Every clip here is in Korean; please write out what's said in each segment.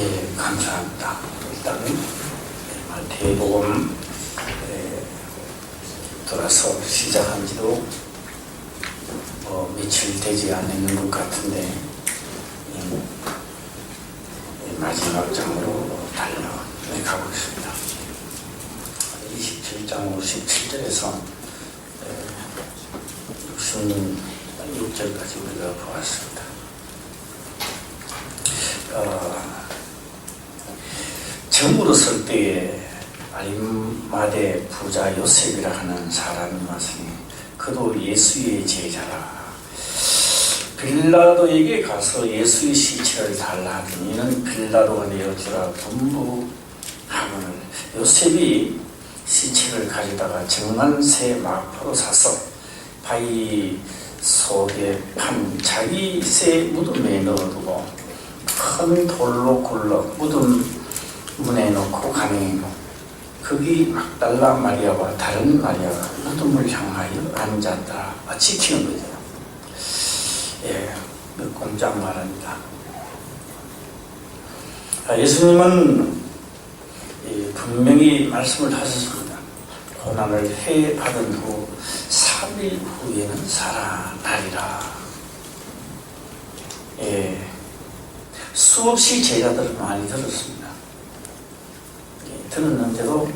예, 감사합니다. 일단은 대복음 돌아서 시작한 지도 며칠 되지 않는 것 같은데 마지막 장으로 달려가고 있습니다. 27장 57절에서 66절까지 우리가 보았습니다. 정으로 설 때에 아리마대 부자 요셉이라 하는 사람이 왔으니 그도 예수의 제자라. 빌라도에게 가서 예수의 시체를 달라 하더니 이는 빌라도가 내어주라 분부하거늘 요셉이 시체를 가져다가 정한 새 마포로 사서 바위 속에 판 자기 새 무덤에 넣어두고 큰 돌로 굴러 무덤 문에 놓고 가맹이고 거기 막달라 마리아와 다른 마리아가 무덤을 향하여 앉았다. 지키는 거죠. 예, 꼼짝 말합니다. 예수님은 분명히 말씀을 하셨습니다. 고난을 해 받은 후 3일 후에는 살아나리라. 예, 수없이 제자들을 많이 들었습니다. 들었는데도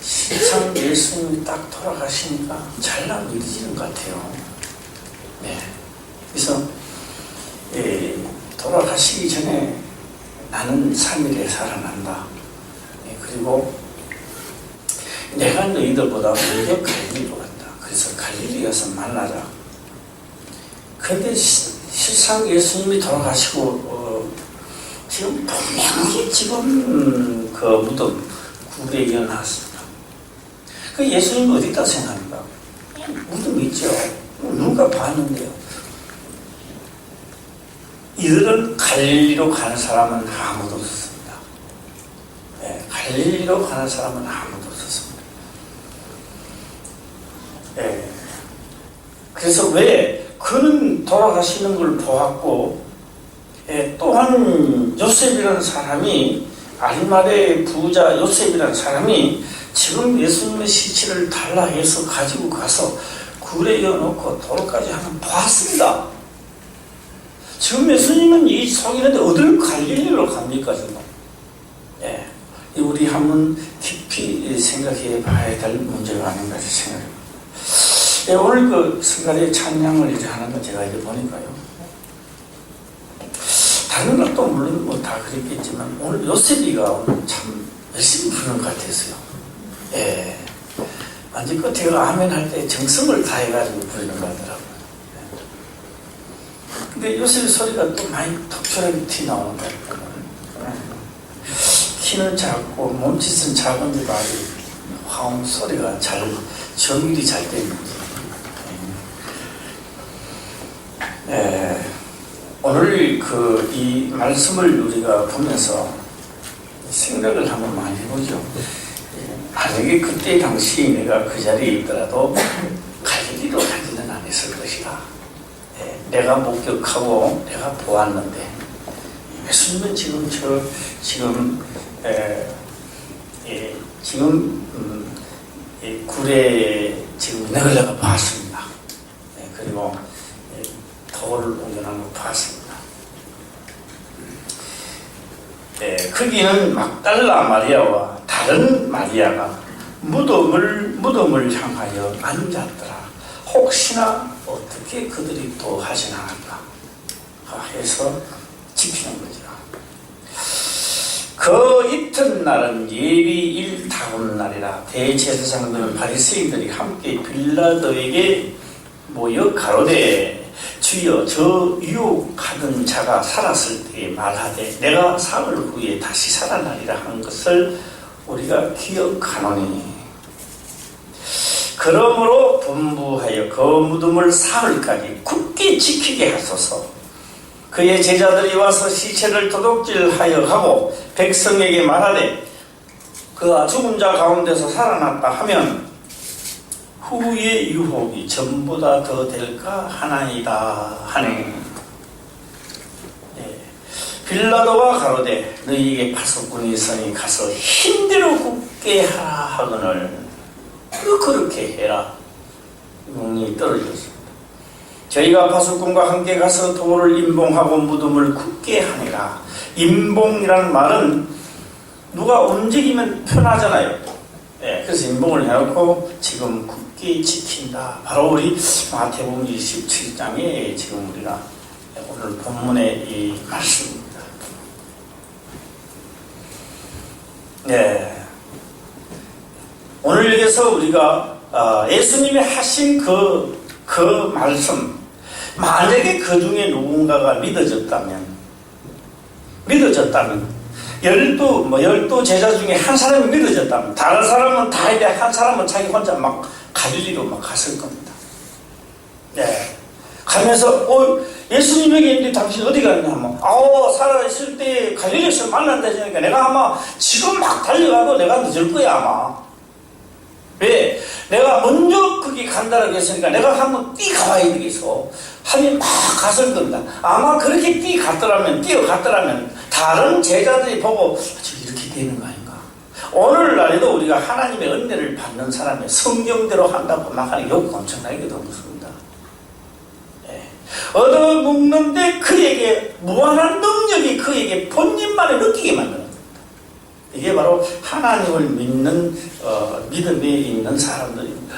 실상 예수님이 딱 돌아가시니까 잘난 믿어지는 것 같아요. 네. 그래서 돌아가시기 전에 나는 3일에 살아난다. 그리고 내가 너희들보다 먼저 갈릴리로 간다. 그래서 갈릴리 가서 만나자. 그런데 실상 예수님이 돌아가시고 지금 분명히 지금 그 무덤 굴에 이어놨습니다. 그 예수님 어디다 생각합니까? 무덤 있죠. 누가 봤는데요. 이들은 갈릴리로 가는 사람은 아무도 없었습니다. 네, 갈릴리로 가는 사람은 아무도 없었습니다. 네. 그래서 왜 그는 돌아가시는 걸 보았고 또한 요셉이라는 사람이 아리마대 부자 요셉이라는 사람이 지금 예수님의 시체를 달라 해서 가지고 가서 굴에 이어놓고 돌까지 하면 봤습니다. 지금 예수님은 이 속이는데 어딜 갈릴리로 갑니까 지금? 예, 우리 한번 깊이 생각해 봐야 될 문제가 아닌가 생각합니다. 예, 오늘 그 성가대 찬양을 이제 하는 건 제가 이제 보니까요. 다른 것도 물론 뭐 다 그랬겠지만 오늘 요셉이가 오늘 참 열심히 부르는 것 같았어요. 예, 완전 끝에가 아멘 할 때 정성을 다해가지고 부르는 것 같더라고요. 근데 요셉의 소리가 또 많이 톡철하게 튀어나오는 것 같아요. 키는 작고 몸짓은 작은데도 아주 화음 소리가 잘 정일이 잘 되는지. 오늘 이 말씀을 우리가 보면서 생각을 한번 많이 해보죠. 만약에 그때 당시 내가 그 자리에 있더라도 갈릴리로 가지는 않았을 것이다. 내가 목격하고 내가 보았는데 예수님은 지금 굴에 지금 있는 걸 내가 봤습니다. 그리고 돌을 옮겨놓은 걸 봤습니다. 거기는 막달라 마리아와 다른 마리아가 무덤을 향하여 앉았더라. 혹시나 어떻게 그들이 또 하진 않을까 해서 지키는 거죠. 그 이튿날은 예비 1다음날이라 대제사장들은 바리새인들이 함께 빌라도에게 모여 가로되 주여 저 유혹하던 자가 살았을 때에 말하되 내가 사흘 후에 다시 살아나리라 한 것을 우리가 기억하노니 그러므로 분부하여 그 무덤을 사흘까지 굳게 지키게 하소서. 그의 제자들이 와서 시체를 도둑질하여 하고 백성에게 말하되 그가 죽은 자 가운데서 살아났다 하면 후의 유혹이 전보다 더 될까 하나이다 하네. 빌라도가 가로되 너희에게 파수꾼이 있으니 가서 힘대로 굽게 하라 하거늘 그렇게 해라. 명령이 떨어졌습니다. 저희가 파수꾼과 함께 가서 돌을 임봉하고 무덤을 굽게 하니라. 임봉이라는 말은 누가 움직이면 편하잖아요. 그래서 임봉을 해놓고 지금 굳게 지킨다. 바로 우리 마태복음 27장에 지금 우리가 오늘 본문의 이 말씀입니다. 오늘 여기서 우리가 예수님이 하신 그 말씀, 만약에 그 중에 누군가가 믿어졌다면 열두 제자 중에 한 사람이 믿어졌다면 다른 사람은 다 이래 한 사람은 자기 혼자 막 갈릴리로 막 갔을 겁니다. 가면서 예수님에게 있는데 당신 어디 갔냐 하면 살아있을 때 갈릴리에서 만난다니까 내가 아마 지금 막 달려가도 내가 늦을 거야 아마. 왜? 내가 먼저 거기 간다라고 했으니까 내가 한번 뛰어가야 되겠어. 하면 막 갔을 겁니다. 아마 그렇게 뛰어갔더라면 다른 제자들이 보고 이렇게 되는 거 아닌가. 오늘날에도 우리가 하나님의 은혜를 받는 사람이 성경대로 한다고 막 하는 욕구 엄청나게 더 무섭습니다. 얻어먹는데 그에게 무한한 능력이 그에게 본인만에 느끼게 만드는 이게 바로 하나님을 믿는 믿음에 있는 사람들입니다.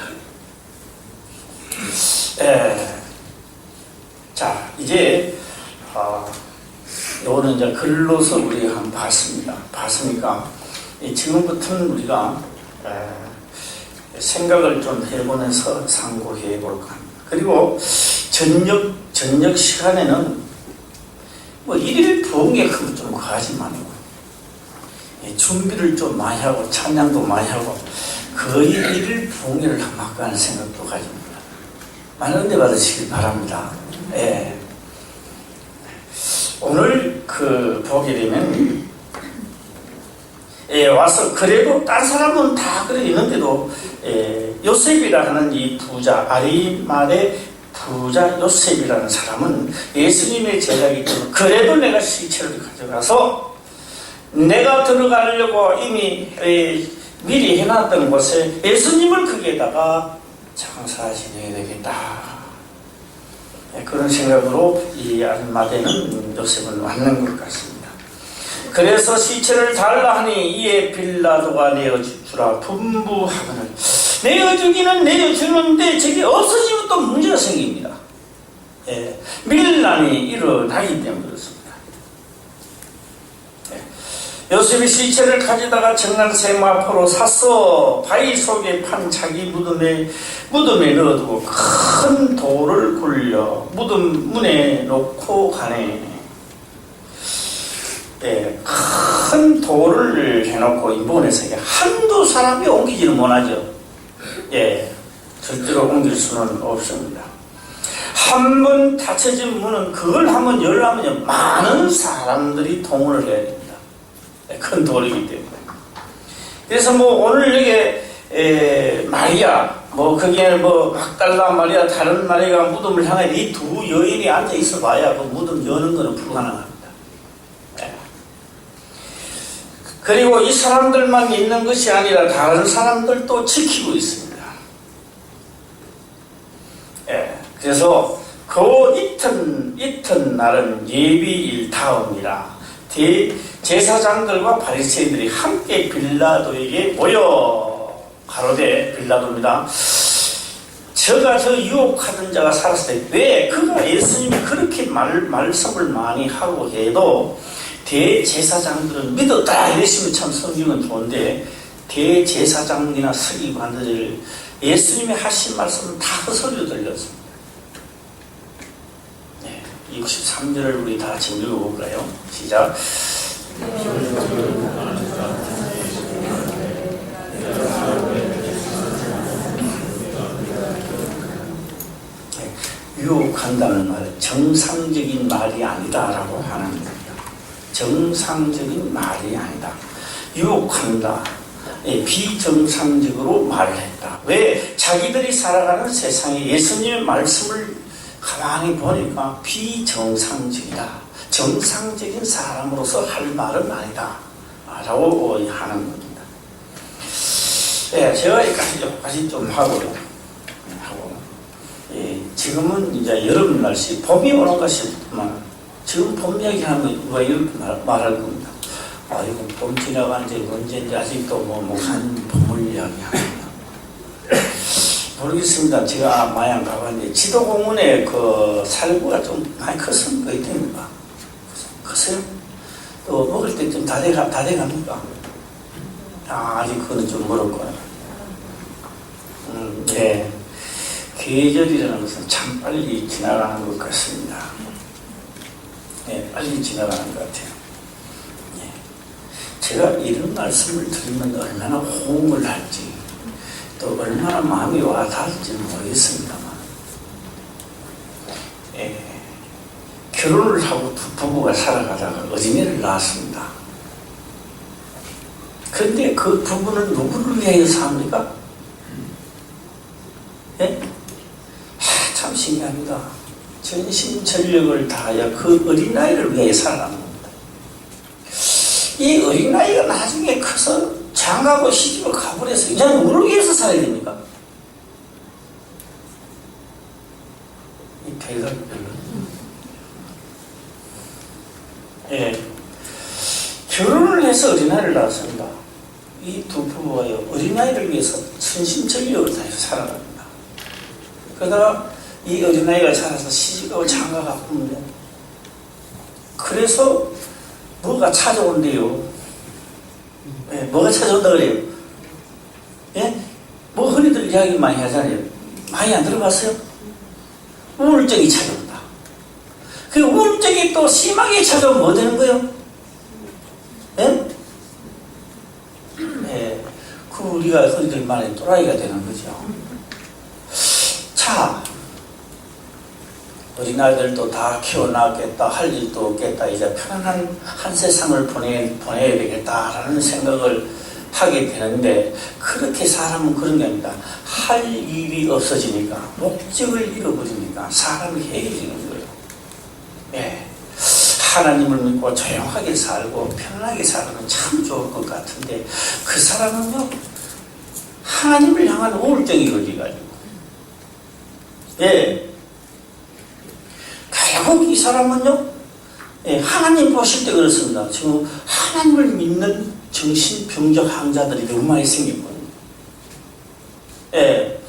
자, 이제 요거는 이제 글로서 우리가 한번 봤으니까 지금부터는 우리가 생각을 좀 해보면서 상고해 볼까 합니다. 그리고 저녁 시간에는 뭐 일일 부흥회 그거 좀 가지 말고 준비를 좀 많이 하고 찬양도 많이 하고 거의 일일 부흥회를 한번 할까 하는 생각도 가집니다. 많은 은혜 받으시길 바랍니다. 오늘 보게 되면 와서 그래도 딴 사람은 다 그래 있는데도 요셉이라 하는 이 부자 아리마대 부자 요셉이라는 사람은 예수님의 제자이기 때문에 그래도 내가 시체를 가져가서 내가 들어가려고 이미 미리 해놨던 곳에 예수님을 거기에다가 장사 지내야 되겠다. 그런 생각으로 이 아리마대는 요셉은 왔는 것 같습니다. 그래서 시체를 달라 하니 이에 빌라도가 내어주라 분부하거늘 내어주기는 내어주는데 저게 없어지면 또 문제가 생깁니다. 밀란이 일어나기 때문에 그렇습니다. 요셉이 시체를 가져다가 정난 세마포로 사서 바위 속에 판 자기 무덤에 넣어두고 큰 돌을 굴려 무덤 문에 놓고 가네. 큰 돌을 해놓고 임본에서 한두 사람이 옮기지는 못하죠. 절대로 옮길 수는 없습니다. 한 번 닫혀진 문은 그걸 한번 열려면 많은 사람들이 동원을 해야 됩니다. 큰 돌이기 때문에. 그래서 오늘 여기 마리아 거기에 막달라 마리아 다른 마리아가 무덤을 향해 이 두 여인이 앉아 있어 봐야 그 무덤 여는 것은 불가능합니다. 그리고 이 사람들만 있는 것이 아니라 다른 사람들도 지키고 있습니다. 그래서 그 이튿날은 예비일 다음이라 제사장들과 바리새인들이 함께 빌라도에게 모여 가로되 빌라도입니다. 저가 저 유혹하던 자가 살았을 때 왜 그가 예수님이 그렇게 말씀을 많이 하고 해도 대제사장들은 믿었다 이랬으면 참 성경은 좋은데 대제사장이나 서기관들 예수님이 하신 말씀은 다 헛소리로 들렸습니다. 63절을 우리 다 같이 읽어볼까요? 시작. 유혹한다는 말은 정상적인 말이 아니다라고 하는 겁니다. 정상적인 말이 아니다. 유혹한다. 비정상적으로 말을 했다. 왜? 자기들이 살아가는 세상에 예수님의 말씀을 가만히 보니까 비정상적이다. 정상적인 사람으로서 할 말은 아니다 라고 하는 겁니다. 예, 제가 여기까지 좀 하고요. 예, 지금은 이제 여름 날씨, 봄이 오는 것이지만 지금 봄 이야기하면 누가 이렇게 말할 겁니다. 아, 이건 봄 지나간 지 언제인지 아직도 목사님 봄을 이야기합니다. 모르겠습니다. 제가 마양 가봤는데 지도공원에 그 살구가 좀 많이 컸습니까? 이때입니까? 컸어요? 또 먹을 때 좀 다 돼갑니까? 아직 그거는 좀 멀었고요. 네. 계절이라는 것은 참 빨리 지나가는 것 같습니다. 네, 빨리 지나가는 것 같아요. 네. 제가 이런 말씀을 드리면 얼마나 호응을 할지, 또 얼마나 마음이 와닿을지는 모르겠습니다만, 결혼을 하고 두 부부가 살아가다가 어린이를 낳았습니다. 그런데 그 부부는 누구를 위하여 삽니까? 예? 참 신기합니다. 전심전력을 다하여 그 어린아이를 위해 살아가는 겁니다. 이 어린아이가 나중에 커서 장가고 시집을 가버려서 이제 누구를 위해서 살아야 됩니까? 이 대답이 별로. 예. 결혼을 해서 어린아이를 낳았습니다. 이 두 부부가 어린아이를 위해서 전심전력을 다해서 살아갑니다. 그러다가 이 어린아이가 자라서 시집가고 장가가 보면 그래서 뭐가 찾아온대요. 예, 뭐가 찾아온다 그래요? 예? 뭐 흔히들 이야기 많이 하잖아요. 많이 안 들어봤어요? 우울증이 찾아온다. 그 우울증이 또 심하게 찾아오면 뭐 되는 거예요? 예? 예, 그 우리가 흔히들 말하는 또라이가 되는 거죠. 자, 어린아이들도 다 키워나겠다, 할 일도 없겠다, 이제 편안한 한 세상을 보내야 되겠다라는 생각을 하게 되는데, 그렇게 사람은 그런 게 아닙니다. 할 일이 없어지니까, 목적을 잃어버리니까 사람이 해이해지는 거예요. 예. 하나님을 믿고 조용하게 살고 편안하게 살면 참 좋을 것 같은데, 그 사람은요, 하나님을 향한 우울증이 걸려가지고, 예. 결국 이 사람은요, 예, 하나님 보실 때 그렇습니다. 지금 하나님을 믿는 정신병적 환자들이 너무 많이 생겼거든요. 예.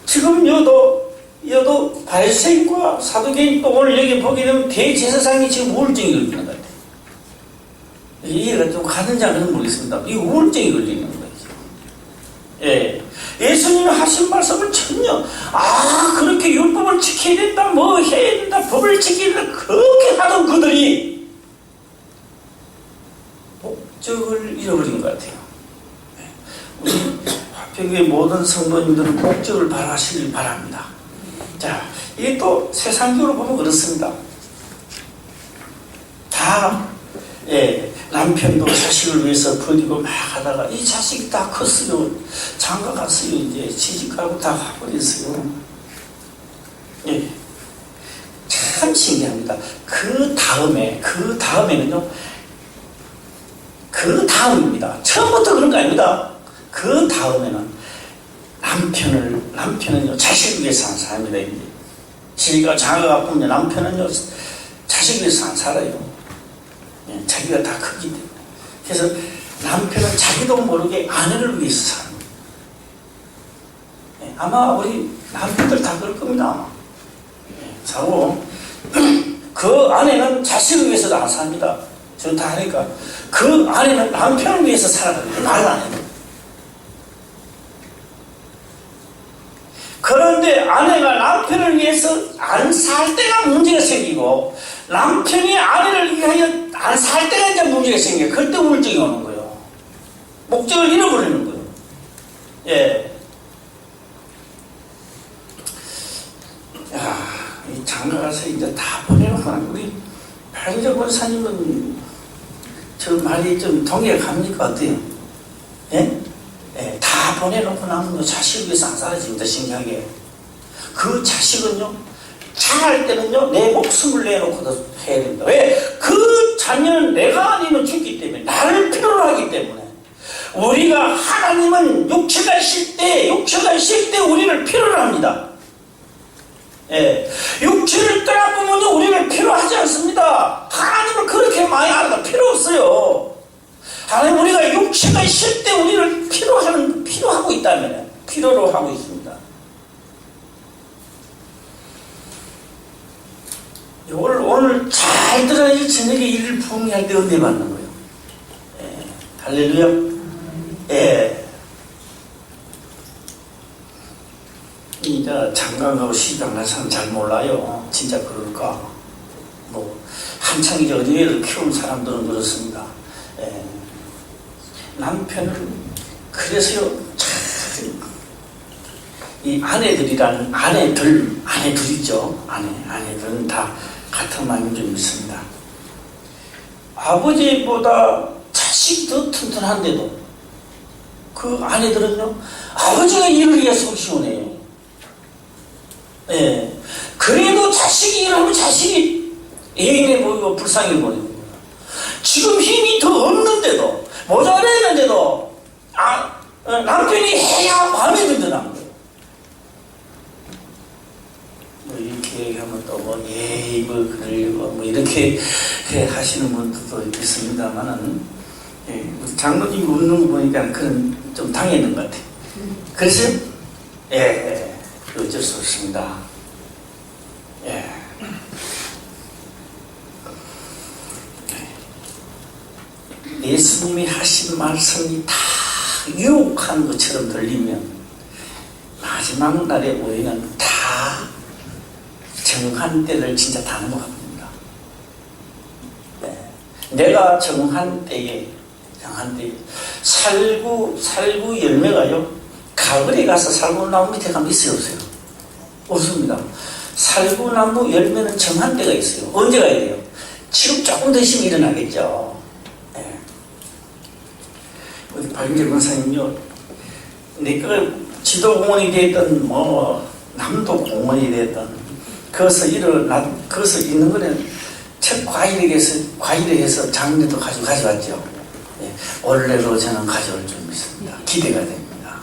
지금 여도 바리새인과 사두개인, 또 오늘 여기 보게 되면 대제사장이 지금 우울증이 걸리는 것 같아요. 이해가 좀 가는지 안 가는지 모르겠습니다. 이 우울증이 걸리는 거예요. 예. 예수님이 하신 말씀을 전혀 그렇게 율법을 지켜야 된다, 뭐 해야 된다, 법을 지켜야 된다, 그렇게 하던 그들이 목적을 잃어버린 것 같아요. 우리 화평교회 모든 성도님들은 목적을 바라시길 바랍니다. 자, 이게 또 세상적으로 보면 그렇습니다. 다 남편도 자식을 위해서 버리고 막 하다가 이 자식이 다 컸어요. 장가 갔어요. 이제 시집가고 다 가버렸어요. 예. 참 신기합니다. 그 다음에는요, 그 다음입니다. 처음부터 그런 거 아닙니다. 그 다음에는 남편은요, 자식을 위해서 안 삽니다. 이제 시집가 장가가 보면 남편은요, 자식을 위해서 안 살아요. 예, 자기가 다 크기 때문에. 그래서 남편은 자기도 모르게 아내를 위해서 사는 거예요. 예, 아마 우리 남편들 다 그럴 겁니다. 아마. 예, 사고 그 아내는 자식을 위해서도 안 삽니다. 저는 다 하니까. 그 아내는 남편을 위해서 살아가요. 말을 안 해요. 그런데 아내가 남편을 위해서 안 살 때가 문제가 생기고, 남편이 아내를 위하여 안 살 때가 이제 문제가 생겨요. 그때 우울증이 오는 거예요. 목적을 잃어버리는 거예요. 예. 야, 이 장가 가서 이제 다 보내놓고 우리 박인정 권사님은 저 말이 좀 동의가 갑니까? 어때요? 예? 예, 다 보내놓고 나면 자식을 위해서 안 살아집니다. 신기하게. 그 자식은요, 잘할 때는요, 내 목숨을 내놓고도 해야 됩니다. 왜? 그 자녀는 내가 아니면 죽기 때문에, 나를 필요로 하기 때문에. 우리가 하나님은 육체가 쉴 때 우리를 필요로 합니다. 예. 육체를 떠나보면 우리를 필요하지 않습니다. 하나님을 그렇게 많이 알아도 필요 없어요. 하나님 우리가 육체가 쉴 때 우리를 필요하고 있다면, 필요로 하고 있습니다. 이걸 오늘 잘 들어야지 저녁에 일을 부흥할 때 은혜 받는 거예요. 예. 할렐루야. 예. 이제 장가가고 시집 간 사람 잘 몰라요. 진짜 그럴까? 뭐 한창 이제 어린애를 키운 사람들은 그렇습니다. 예. 남편은 그래서요. 이 아내들 있죠. 아내들은 다 같은 마음이 좀 있습니다. 아버지보다 자식이 더 튼튼한데도 그 아내들은요, 아버지가 일을 해야 속 시원해요. 예. 그래도 자식이 일하면 자식이 애인해 보이고 불쌍해 보이는 거예요. 지금 힘이 더 없는데도, 모자라는데도, 남편이 해야 마음에 든다는 거예요. 뭐 이렇게 얘기하면 또 그러려고 이렇게 하시는 분들도 있습니다만은, 예, 장로님 웃는 거 보니까 그런 좀 당했는 것 같아요. 그래서, 예, 어쩔 수 없습니다. 예. 예수님이 하신 말씀이 다 유혹한 것처럼 들리면 마지막 날에 우리는 다 정한 때를 진짜 다 넘어갑니다. 네. 내가 정한 때에 살구 열매가요, 가을에 가서 살구나무 밑에 가면 있어요, 없어요? 없습니다. 살구나무 열매는 정한 때가 있어요. 언제 가야 돼요? 지금 조금 더 있으면 일어나겠죠. 네. 우리 박인재 권사님요, 내가 지도공원이 됐든 남도공원이 됐든 거기서 있는 거는 첫 과일에 해서 작년에도 가져왔죠. 예, 올해로 저는 가져올 줄 믿습니다. 기대가 됩니다.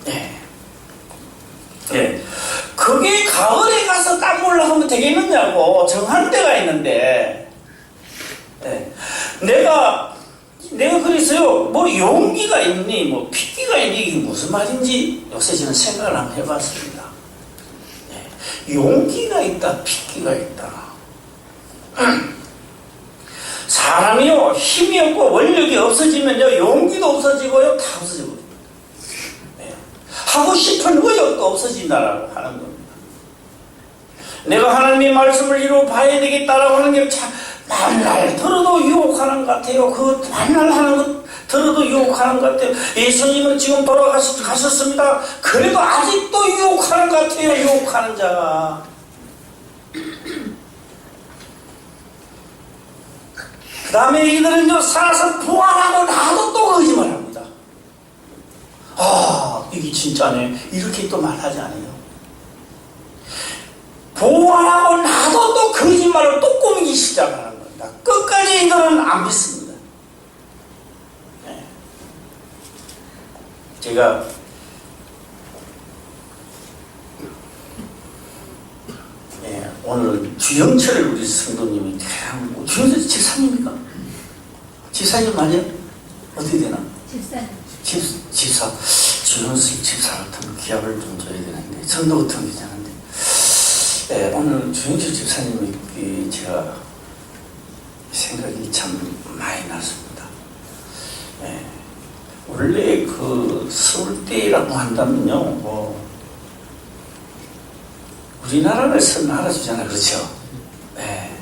예. 예. 그게 가을에 가서 딱 올라가면 되겠느냐고 정한 때가 있는데, 예. 내가 그랬어요. 뭐 용기가 있니, 뭐 핏기가 있니, 이게 무슨 말인지 요새 저는 생각을 한번 해봤습니다. 예. 용기가 있다, 핏기가 있다. 사람이요, 힘이 없고 원력이 없어지면요, 용기도 없어지고요, 다 없어지고, 네. 하고 싶은 의욕도 없어진다라고 하는 겁니다. 내가 하나님의 말씀을 이루어 봐야 되겠다라고 하는 게 참, 만날 들어도 유혹하는 것 같아요. 그 만날 하는 것 들어도 유혹하는 것 같아요. 예수님은 지금 돌아가셨습니다. 그래도 아직도 유혹하는 것 같아요. 유혹하는 자. 그 다음에 이들은요, 살아서 부활하고 나도 또 거짓말합니다. 이게 진짜네. 이렇게 또 말하지 않아요. 부활하고 나도 또 거짓말을 또 꾸미기 시작하는 겁니다. 끝까지 이들은 안 믿습니다. 네. 제가 오늘 주영철 우리 성도님이 주영철 집사님입니까? 집사님 맞아요? 어떻게 되나? 집사. 주영철 집사 같은 기합을 좀 줘야 되는데, 성도 같은 게 되는데, 오늘 주영철 집사님이 제가 생각이 참 많이 났습니다. 원래 그 서울대라고 한다면요, 우리나라에서 알아주잖아요. 그렇죠? 네.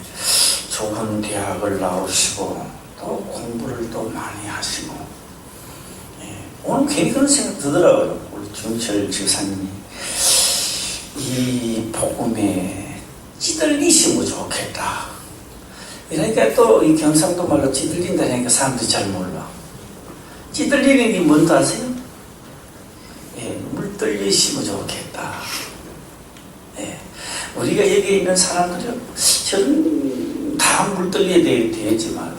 좋은 대학을 나오시고, 또 공부를 또 많이 하시고, 오늘 괜히 그런 생각 들더라고요. 우리 주영철 집사님이. 이 복음에 찌들리시면 좋겠다. 그러니까 또 이 경상도 말로 찌들린다니까 사람들이 잘 몰라. 찌들리는 게 뭔지 아세요? 물 떨리시면 좋겠다. 우리가 여기 있는 사람들은 저는 다 물들게 되지 말고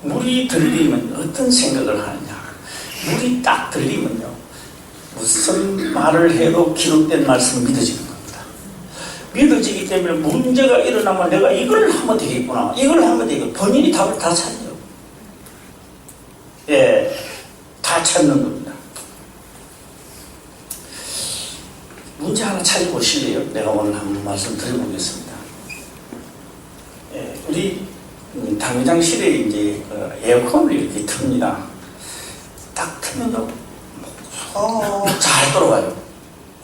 물이 들리면 어떤 생각을 하느냐. 물이 딱 들리면요, 무슨 말을 해도 기록된 말씀 믿어지는 겁니다. 믿어지기 때문에 문제가 일어나면 내가 이걸 하면 되겠구나, 이걸 하면 되겠구나, 본인이 답을 다 찾죠. 예, 다 찾는 겁니다. 문제 하나 찾아보실래요? 내가 오늘 한번 말씀 드려보겠습니다. 예, 우리 당장실에 이제 에어컨을 이렇게 틉니다. 딱 트면요, 잘 돌아가요.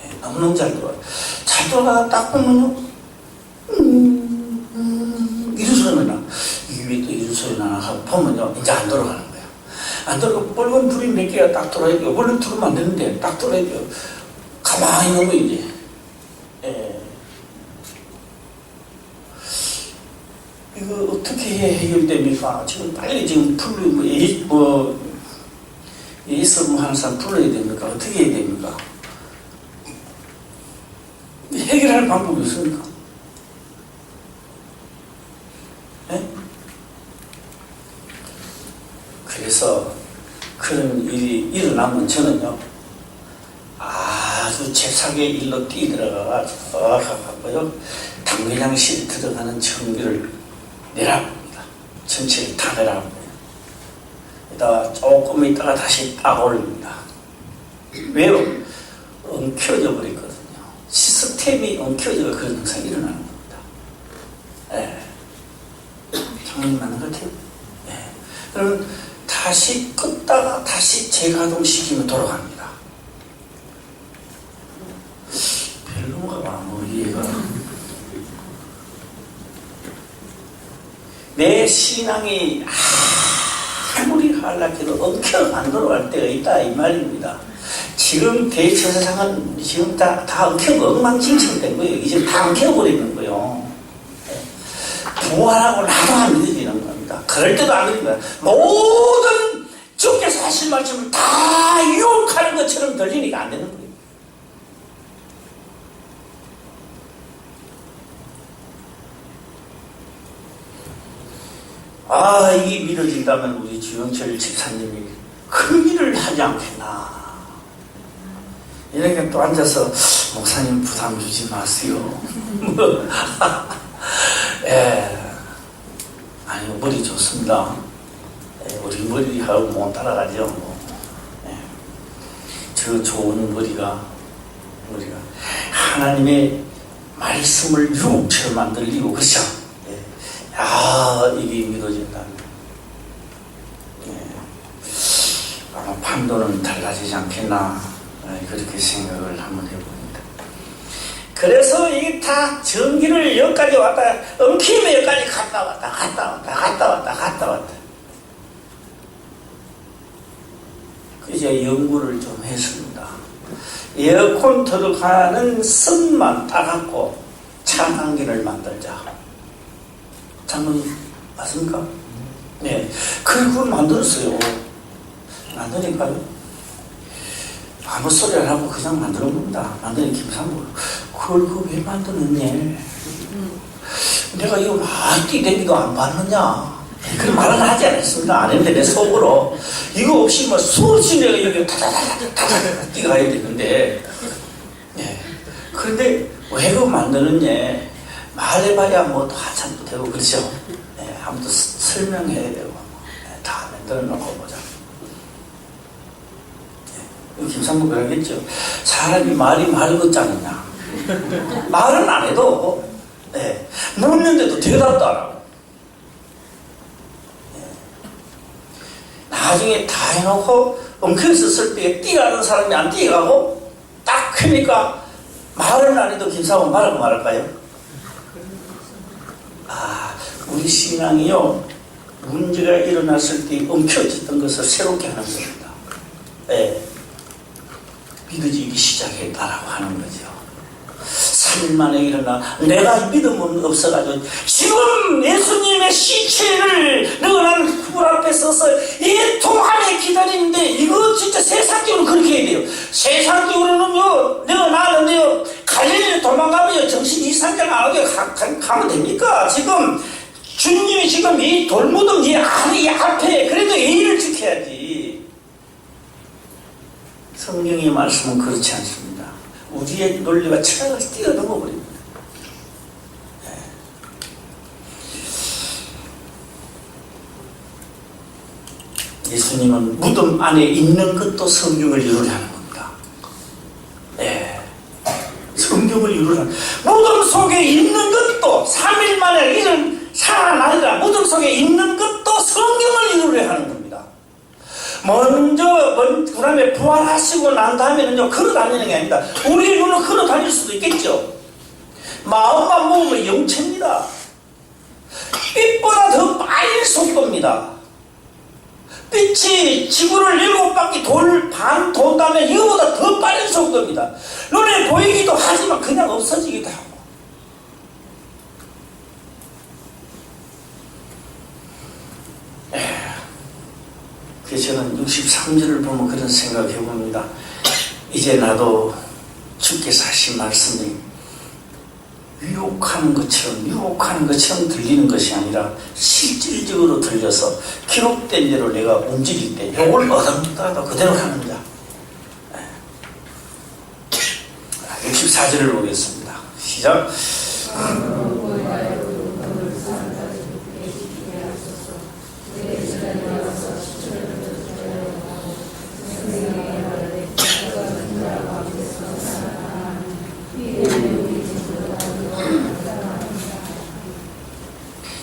예, 너무너무 잘 돌아가요. 잘 돌아가다 딱 보면요, 이런 소리가 나. 이게 왜 또 이런 소리 나나 하고 보면요, 이제 안 돌아가는 거예요. 안 돌아가고 빨간 불이 몇 개가 딱 돌아야 돼요. 원래 들으면 안 되는데 딱 돌아야 돼요. 가만히 있는 거 이제. 예. 이거 어떻게 해결됩니까? 지금 빨리 지금 예습하는 사람 불러야 됩니까? 어떻게 해야 됩니까? 해결할 방법이 없습니까? 예? 그래서 그런 일이 일어나면 저는요, 아주 잽싸게 일로 뛰어들어가가지고 당회장실에 들어가는 전기를 내려봅니다. 전체를 다 내려봅니다. 이따가 조금 있다가 다시 딱 올립니다. 왜요? 엉켜져 버리거든요. 시스템이 엉켜져가 그런 현상이 일어나는 겁니다. 예. 정말 맞는 것 같아요. 예. 그러면 다시 껐다가 다시 재가동시키면 돌아갑니다. 별로인가 봐, 뭐 이해가. 내 신앙이 아무리 하려해도 엉켜 안 돌아갈 때가 있다 이 말입니다. 지금 대처세상은 지금 다 엉켜고 엉망진창된 거예요. 이제 다 엉켜버리는 거예요. 부활하고 나도 안 믿어지는 겁니다. 그럴 때도 안 믿는 거예요. 모든 주께서 하신 말씀을 다 유혹하는 것처럼 들리니까 안 되는 거예요. 아, 이게 믿어진다면 우리 주영철 집사님이 큰 일을 하지 않겠나. 이렇게 또 앉아서 목사님 부담 주지 마세요. 예. 아니, 머리 좋습니다. 예, 우리 머리하고 못 따라가죠. 뭐. 예. 저 좋은 머리가 하나님의 말씀을 유혹처럼 만들리고, 그렇죠? 아, 이게 믿어진다면, 예, 아마 판도는 달라지지 않겠나, 그렇게 생각을 한번 해봅니다. 그래서 이게 다 전기를 여기까지 왔다, 엉키면 여기까지 갔다 왔다. 그래서 연구를 좀 했습니다. 에어컨 들어가는 선만 따갖고 차단기를 만들자. 장모님 맞습니까? 네. 그걸 만들었어요. 만드니까요, 아무 소리 안 하고 그냥 만드는 겁니다. 만드는 김상무. 그걸 왜 만드느냐? 내가 이거 많이 댕기도 안 받느냐? 그런 말은 하지 않았습니다. 안 했는데 내 속으로 이거 없이 뭐 수없이 내가 여기 타다다다다다다 뛰어가야 되는데, 네. 그런데 왜 그거 만드느냐? 말해봐야 뭐 한참도 되고, 그렇죠? 네, 한번 더 설명해야 되고, 네, 다 만들어 놓고 보자. 네, 김상무 그러겠죠. 사람이 말이 말 같잖느냐. 말은 안 해도, 네, 묻는데도 대답도 안 하고. 네. 나중에 다 해놓고, 엉켜있었을 때 뛰어가는 사람이 안 뛰어가고, 딱 크니까 말은 안 해도 김상무 말하고 말할까요? 아, 우리 신앙이요, 문제가 일어났을 때 엉켜졌던 것을 새롭게 하는 겁니다. 네. 믿어지기 시작했다라고 하는 거죠. 3일 만에 일어나, 내가 믿음은 없어가지고, 지금 예수님의 시체를 너는 굴 앞에 서서 이 동안에 기다리는데, 이거 진짜 세상적으로 그렇게 해야 돼요. 세상적으로는요, 내가 나는데요, 갈릴리 집에 도망가면 정신 이상장 안 하게 가면 됩니까? 지금 주님이 지금 이 돌무덤 이 안에 이 앞에 그래도 예의를 지켜야지. 성경의 말씀은 그렇지 않습니다. 우리의 논리와 철학을 뛰어넘어 버립니다. 예수님은 무덤 안에 있는 것도 성경을 이루려 하는 겁니다. 성경을 이루려 하는, 무덤 속에 있는 것도 3일 만에 이런 살아나니라. 무덤 속에 있는 것도 성경을 이루려 하는 겁니다. 그 다음에 부활하시고 난 다음에는요, 걸어 다니는 게 아닙니다. 우리의 눈은 걸어 다닐 수도 있겠죠. 마음만 먹으면 영체입니다. 빛보다 더 빠른 속도입니다. 빛이 지구를 7바퀴 반 돈다면 이거보다 더 빠른 속도입니다. 눈에 보이기도 하지만 그냥 없어지기도 하고. 그래서 저는 63절을 보면 그런 생각을 해봅니다. 이제 나도 주께서 하신 말씀이 유혹하는 것처럼 들리는 것이 아니라 실질적으로 들려서 기록된 대로 내가 움직일 때 욕을 얻어먹더라도 그대로 합니다. 64절을 보겠습니다. 시작.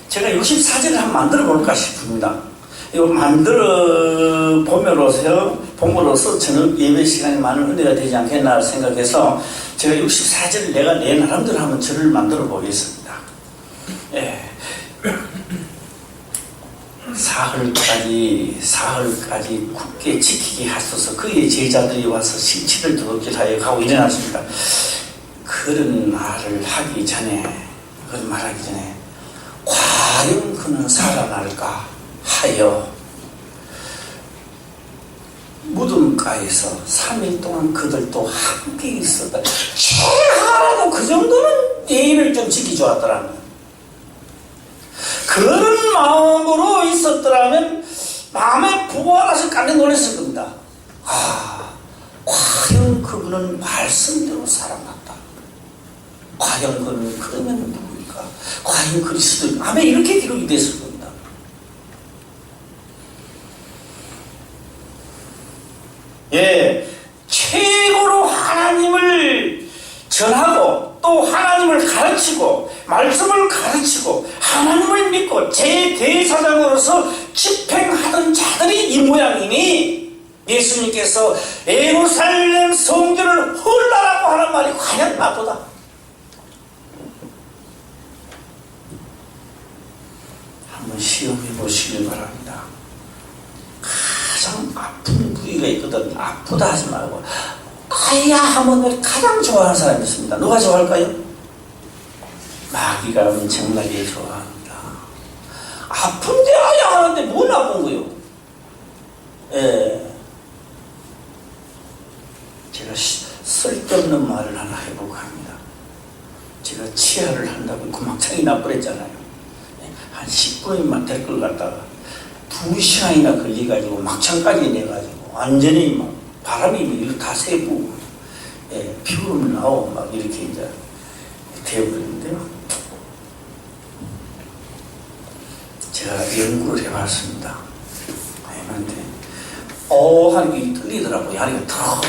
제가 64절을 한번 만들어 볼까 싶습니다. 이거 만들어 봄으로서 저는 예배 시간이 많은 은혜가 되지 않겠나 생각해서 제가 64절을 내가 내 나름대로 한번 절을 만들어 보겠습니다. 사흘까지 굳게 지키게 하소서. 그의 제자들이 와서 신치를 도둑질하여 가고 일어났습니다. 그런 말을 하기 전에, 그런 말하기 전에 과연 그는 살아날까 하여 무덤가에서 3일 동안 그들도 함께 있었다. 최하라도 그 정도는 예의를 좀 지켜주었더라면, 그런 마음으로 있었더라면 마음에 부활하셔 깜짝 놀랐을 겁니다. 과연 그분은 말씀대로 살아났다. 과연 그는 그러면 누구일까? 과연 그리스도, 아마 이렇게 기록이 됐을 겁니다. 최고로 하나님을 전하고 또 하나님을 가르치고 말씀을 가르치고 하나님을 믿고 제대사장으로서 집행하던 자들이 이 모양이니 예수님께서 예루살렘 성전을 헐라라고 하는 말이 과연 나보다 한번 시험해 보시길 바랍니다. 가장 아픈 부위가 있거든. 아프다 하지 말고 아야 하면 가장 좋아하는 사람이 있습니다. 누가 좋아할까요? 마귀가 엄청나게 좋아합니다. 아픈데 아야 하는데 뭐 나쁜 거요? 제가 쓸데없는 말을 하나 해보고 합니다. 제가 치아를 한다고 구막창이 나버렸잖아요. 한 10분이면 될 걸 갖다가 2시간이나 걸려가지고 막창까지 내가지고 완전히 막 바람이 이렇게 다 새고 피부름 나오고 막 이렇게 이제 되어버리는데요. 제가 연구를 해봤습니다. 해봤는데 하는 게 떨리더라고요. 하니까 더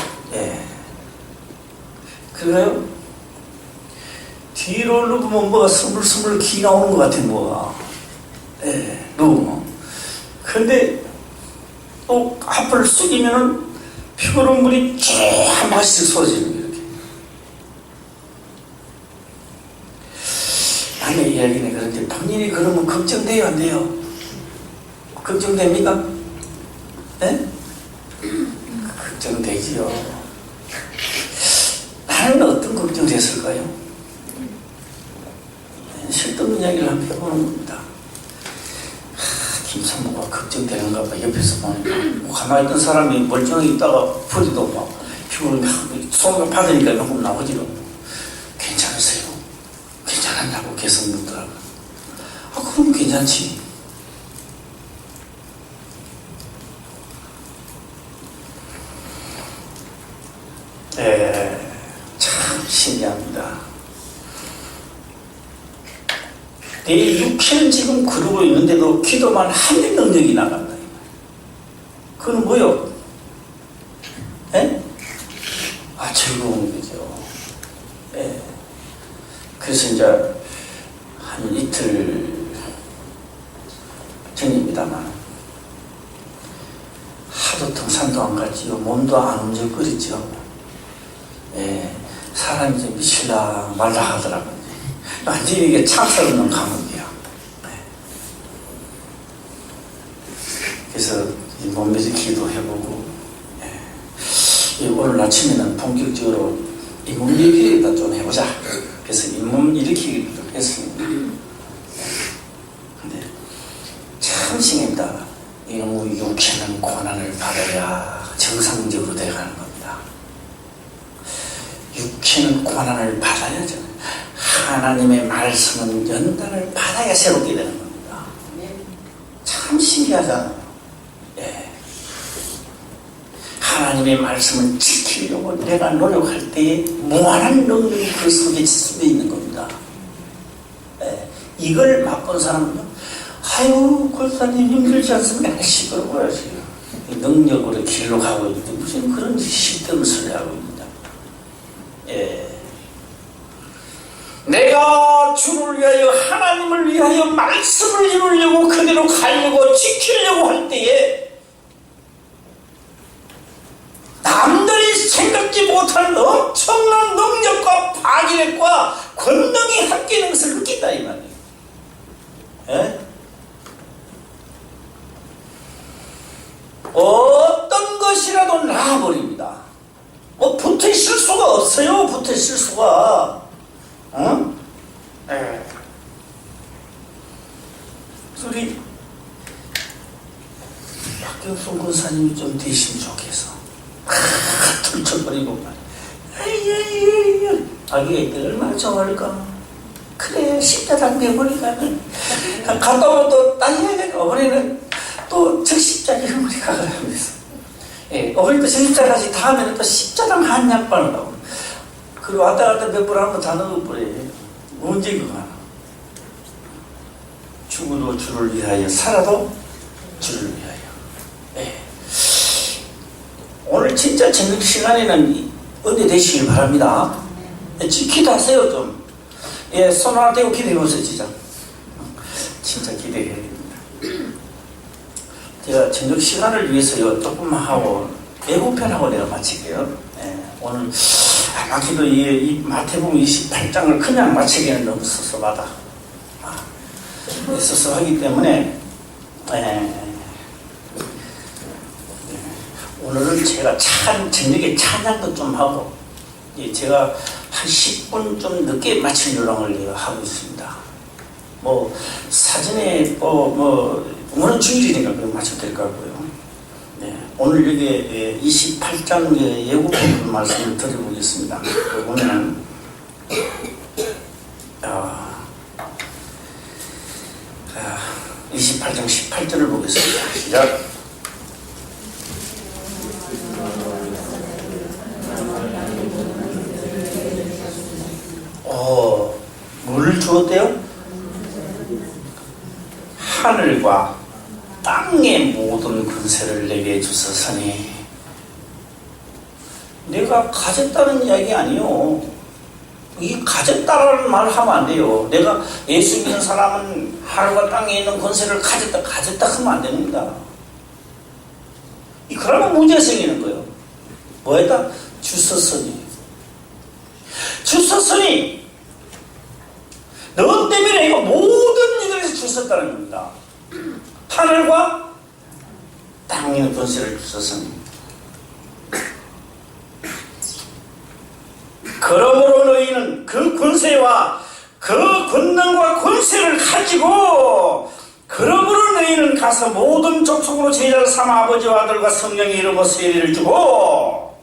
그래요? 뒤로 누우면 뭐가 스물스물 기 나오는 것 같아. 뭐가 누우면. 근데 또 앞을 숙이면은 피부름물이 쫙 한 번씩 쏟아지는 거예요. 이렇게. 남의 이야기는 그런데 본인이 그러면 걱정돼요, 안 돼요? 걱정됩니까? 걱정되지요. 나는 어떤 걱정을 했을까요? 쓸데없는 이야기를 한번 해보는 겁니다. 김선모가 걱정되는가 봐. 옆에서 보니까 가만히 있던 사람이 멀쩡하게 있다가 풀이도 막 피부를 손을 받으니까 조금 나오지로 괜찮아. 여성분들하고. 그럼 괜찮지. 참 신기합니다. 내 육체는 지금 그러고 있는데도 기도만 하면 능력이 나간다. 그건 뭐요? 예? 즐거운 거죠. 예. 그래서 이제 한 이틀 전입니다만 하도 등산도 안 갔지요. 몸도 안 움직거리죠. 예. 사람이 좀 미칠라 말라 하더라고요. 완전히 이게 창살 없는 감옥이야. 예. 그래서 몸일으키기도 해보고, 예. 오늘 아침에는 본격적으로 잇몸 일으키기도 좀 해보자. 그래서 잇몸 일으키기도 했습니다. 근데 참 신기합니다. 이놈의 육체는 고난을 받아야 정상적으로 돼가는 겁니다. 육체는 고난을 받아야죠. 하나님의 말씀은 연단을 받아야 새롭게 되는 겁니다. 참 신기하잖아요. 예. 하나님의 말씀은 지키려고 내가 노력할 때에 무한한 능력이 그 속에 지수되어 있는 겁니다. 예. 이걸 맛본 사람은요, 아유, 골사님 힘들지 않습니까? 시끄러워요, 지금. 능력으로 길로 가고 있는데 무슨 그런 쓸데없는 소리 하고 있습니다. 예. 내가 주를 위하여, 하나님을 위하여 말씀을 이루려고 그대로 가려고 지키려고 할 때에 남들이 생각지 못한 엄청난 능력과 파괴력과 권능이 함께 있는 것을 느낀다 이 말이에요. 예? 어떤 것이라도 나아버립니다. 붙어 있을 수가 없어요. 붙어 있을 수가. 어? 예. 우리 박경순 권사님이 좀 되시면 좋겠어. 툴툴거리고 아기 얼마나 좋아할까. 그래 십자가 메모리가는 갔다 오면 또 딸이야. 어머니는 또 적십자가 메모리가 그러면서, 예, 어머니도 적십자까지 다 하면 또 십자당 한약반을 하고, 그리고 왔다 갔다 몇 번 하면 다 넣어버려. 언제 그거 하나. 죽어도 주를 위하여, 살아도 주를 위하여. 예. 오늘 진짜 저녁 시간에는 은혜 되시길 바랍니다. 예, 기도하세요 좀. 예, 손 하나 떼고 기도해보세요. 진짜 기대해야 됩니다. 제가 저녁 시간을 위해서요 조금만 하고 예고편하고 내가 마칠게요. 예, 오늘 아마도 이 마태복음 28장을 그냥 마치기에는 너무 섭섭하다. 섭섭하기 때문에 오늘은 제가 저녁에 찬양도 좀 하고, 예, 제가 한 10분 좀 늦게 마칠 요령을 하고 있습니다. 뭐 사전에 오늘은 주일이니까 그럼 마쳐도 될 것 같고요. 네, 오늘 여기 28장 예고편 말씀을 드려보겠습니다. 보면은 28장 18절을 보겠습니다. 시작. 뭐를 주었대요? 하늘과 땅의 모든 권세를 내게 주셨으니. 내가 가졌다는 이야기 아니요. 이 가졌다라는 말을 하면 안 돼요. 내가 예수 믿는 사람은 하늘과 땅에 있는 권세를 가졌다 하면 안 됩니다. 그러면 문제가 생기는 거예요. 뭐에다? 주셨으니. 주셨으니 너 때문에 이거 모든 이들에서 주셨다는 겁니다. 하늘과 땅에 있는 권세를 주셨으니. 그러므로 너희는 그 권세와 그 권능과 권세를 가지고, 그러므로 너희는 가서 모든 족속으로 제자를 삼아 아버지와 아들과 성령의 이름으로 세례를 주고,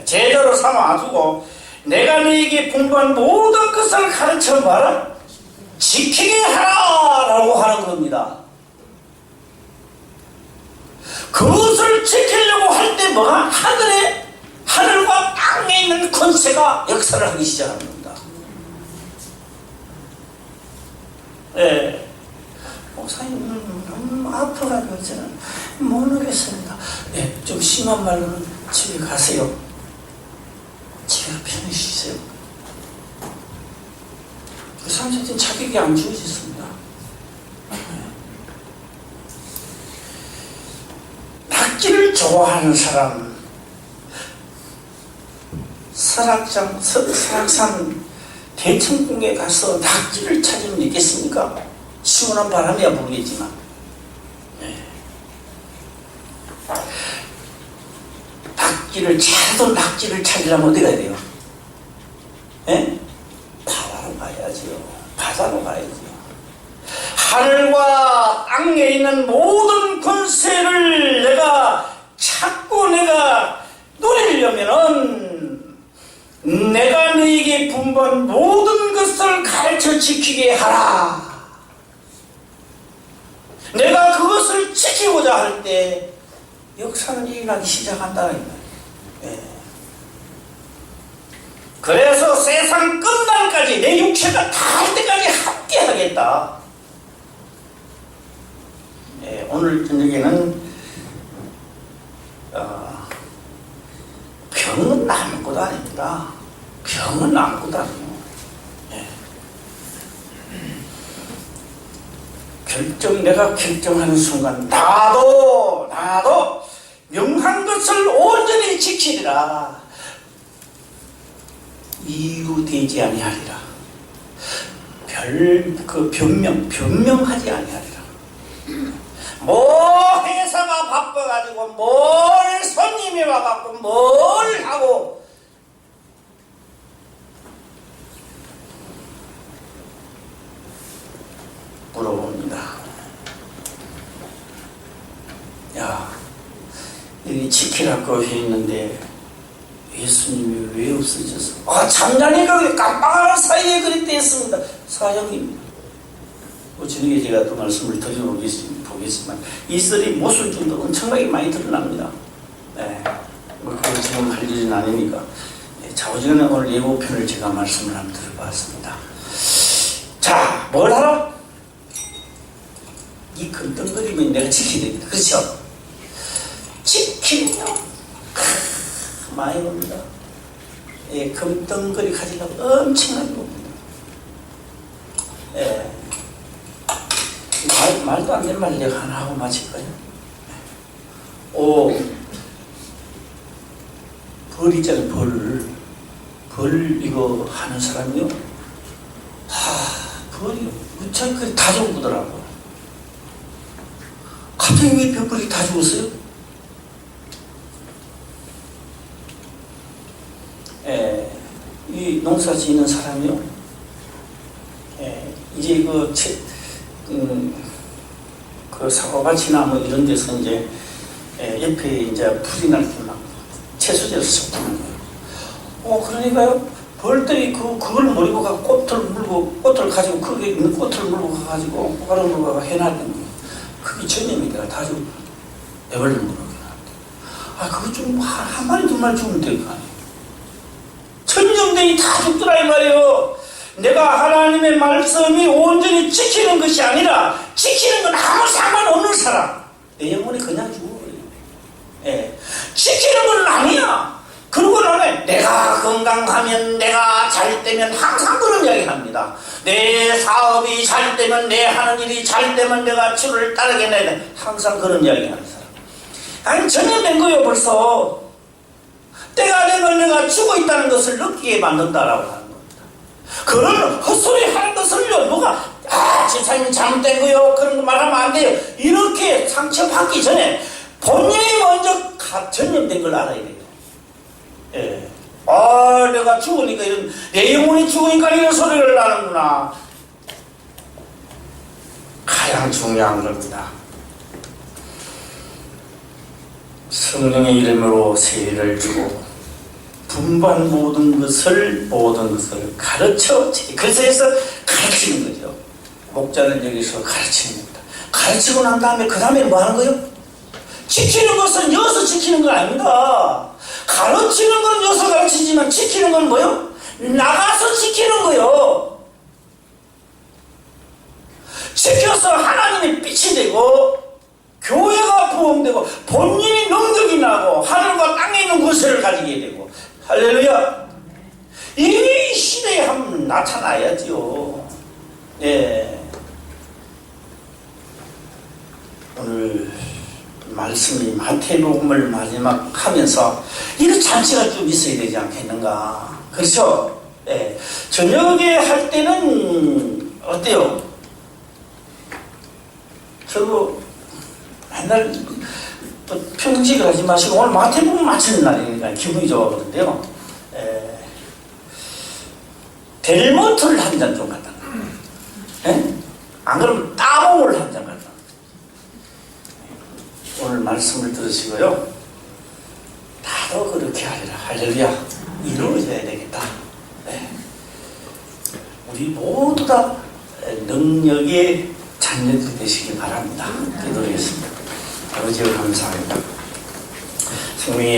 제자로 삼아 주고, 내가 너에게 분부한 모든 것을 가르쳐 봐라. 지키게 하라 라고 하는 겁니다. 그것을 지키려고 할 때 뭐가 하늘과 땅에 있는 권세가 역사를 하기 시작합니다. 예. 목사님 너무 아파가지고 저는 모르겠습니다. 예, 좀 심한 말로는 집에 가세요. 집에 편히 쉬세요. 그 사람들은 자격이 안 주어졌습니다. 낙지를 좋아하는 사람, 설악산 대천궁에 가서 낙지를 찾으면 있겠습니까? 시원한 바람이야 모르겠지만, 낙지를 찾으려면 어디 가야 돼요? 예? 바다로 가야지요. 바다로 가야지요. 하늘과 땅에 있는 모든 권세를 내가 찾고 내가 누리려면은 내가 너에게 분부한 모든 것을 가르쳐 지키게 하라. 내가 그것을 지키고자 할 때 역사는 일어나기 시작한다. 예. 그래서 세상 끝날까지 내 육체가 닿을 때까지 함께 하겠다. 예, 오늘 저녁에는 병은 아무것도 아닙니다. 병은 아무것도 아니에요. 예. 내가 결정하는 순간 나도 명한 것을 온전히 지키리라. 이유되지 아니하리라. 변명하지 아니하리라. 뭐 회사가 바빠가지고 뭘 손님이 와갖고 뭘 하고 물어봅니다. 야, 여기 지키라고 했는데 예수님이 왜 없어졌어? 잠자니까 깜빡하는 사이에 그랬대 했습니다. 사장님, 저녁에 제가 또 말씀을 드려보겠지만 이 썰이 못쓸 정도 엄청나게 많이 드러납니다. 네, 그걸 지금 할 일은 아니니까. 네, 좌우지간에 오늘 예고편을 제가 말씀을 한번 들어봤습니다. 자, 뭘 하라? 이 금덩거리면 내가 지켜야 됩니다. 그렇죠? 지키면 많이 봅니다. 예, 금덩거리 가지려고 엄청나게 봅니다. 예. 말도 안 되는 말 내가 하나 하고 마칠까요? 벌 있잖아요, 벌 이거 하는 사람이요? 벌이요. 무척 다 죽더라고. 갑자기 왜 벼벌이 다 죽었어요? 이 농사 지는 사람이요. 이제 그 사과밭이나 뭐 이런 데서 이제 옆에 이제 풀이 날 때 막 채소제를 섞는 거예요. 그러니까요. 벌들이 그걸 모르고 가 꽃을 가지고 거기에 있는 꽃을 물고 가가지고 꽃가루 물고 가 해놨던 거예요. 그게 전염이 돼가 다 죽고 애벌레 물고 해놨대. 그거 좀 한 마리 두 마리 죽으면 될 거 아니에요. 전염되니 다 죽더라 이 말이에요. 내가 하나님의 말씀이 온전히 지키는 것이 아니라 지키는 건 아무 상관없는 사람, 내 영혼이 그냥 죽어버려요. 예. 지키는 건 아니야. 그러고 나면 내가 건강하면, 내가 잘 되면, 항상 그런 이야기 합니다. 내 사업이 잘 되면, 내 하는 일이 잘 되면 내가 주를 따르게 내야 항상 그런 이야기 하는 사람. 전염된 거예요. 벌써 때가 되면 내가 죽어 있다는 것을 느끼게 만든다라고 하는 겁니다. 그런 헛소리 하는 것을요, 누가 집사님이 잘못된 거요, 그런 거 말하면 안 돼요, 이렇게 상처받기 전에 본인이 먼저 전염된 걸 알아야 돼요. 예. 내가 죽으니까 내 영혼이 죽으니까 이런 소리를 하는구나. 가장 중요한 겁니다. 성령의 이름으로 세례를 주고 분반 모든 것을 가르쳐. 그래서 가르치는 거죠. 목자는 여기서 가르치는 겁니다. 가르치고 난 다음에 그 다음에 뭐 하는 거예요? 지키는 것은 여기서 지키는 건 아닙니다. 가르치는 건 여기서 가르치지만 지키는 건 뭐요? 나가서 지키는 거요. 지켜서 하나님의 빛이 되고 교회가 부흥되고 본인이 능력이 나고 하늘과 땅에 있는 구세를 가지게 되고. 할렐루야. 이 시대에 한번 나타나야지요. 예. 오늘 말씀이 마태복음을 마지막 하면서 이런 잔치가 좀 있어야 되지 않겠는가. 그렇죠? 예. 저녁에 할 때는 어때요? 저거 맨날 평직을 하지 마시고 오늘 마태복음 마치는 날이니까 기분이 좋아하거든요. 델몬트를 한 잔 좀 갖다 놔. 안 그러면 따봉을 한 잔 갖다 놔. 오늘 말씀을 들으시고요. 나도 그렇게 하리라. 할렐루야. 이루어져야 되겠다. 네. 우리 모두 다 능력의 자녀들 되시기 바랍니다. 기도하겠습니다. 아버지여 감사합니다. 성령의